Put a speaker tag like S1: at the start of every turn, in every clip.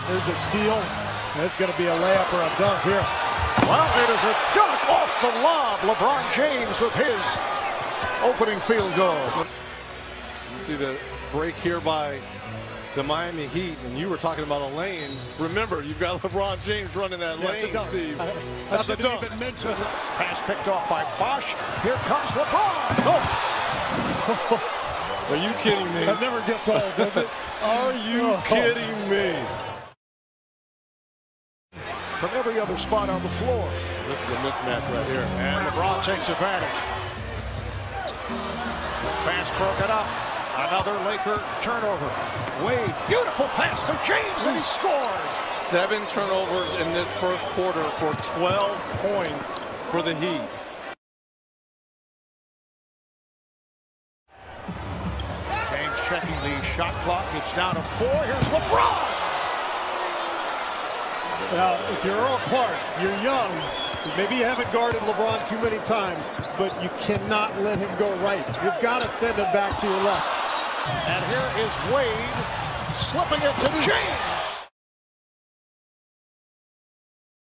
S1: There's a steal. It's going to be a layup or a dunk here.
S2: Well, it is a dunk off the lob. LeBron James with his opening field goal.
S3: You see the break here by the Miami Heat, and you were talking about a lane. Remember, you've got LeBron James running that lane, Steve. That's a dunk.
S2: Pass picked off by Bosch. Here comes LeBron. Oh.
S3: Are you kidding me?
S1: That never gets old, does it?
S3: Are you kidding me?
S2: From every other spot on the floor.
S3: This is a mismatch right here.
S2: And LeBron takes advantage. Pass broken up. Another Laker turnover. Wade, beautiful pass to James, and he scores.
S3: 7 turnovers in this first quarter for 12 points for the Heat.
S2: James checking the shot clock. It's down to 4. Here's LeBron.
S1: Now, if you're Earl Clark, you're young. Maybe you haven't guarded LeBron too many times, but you cannot let him go right. You've got to send him back to your left.
S2: And here is Wade slipping it to James.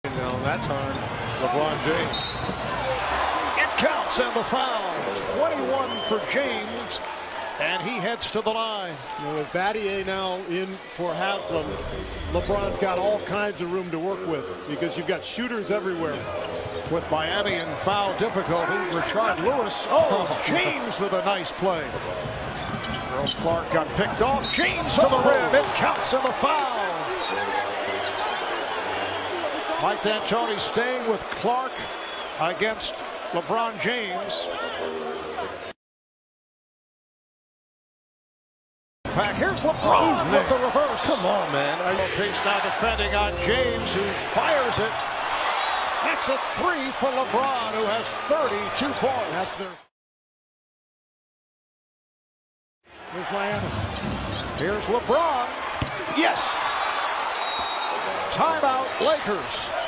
S3: Now on that turn, LeBron James.
S2: It counts, and the foul. 21 for James, and he heads to the line.
S1: You know, with Battier now in for Haslam, LeBron's got all kinds of room to work with because you've got shooters everywhere.
S2: With Miami in foul difficulty, Rashard Lewis. Oh, James with a nice play. Earl Clark got picked off. James to the rim. It counts, and the foul. Mike D'Antoni staying with Clark against LeBron James. Back. Here's LeBron with the reverse.
S3: Come on, man.
S2: Pace now defending on James, who fires it. That's a 3 for LeBron, who has 32 points.
S1: That's their. Here's Miami.
S2: Here's LeBron. Yes. Timeout, Lakers.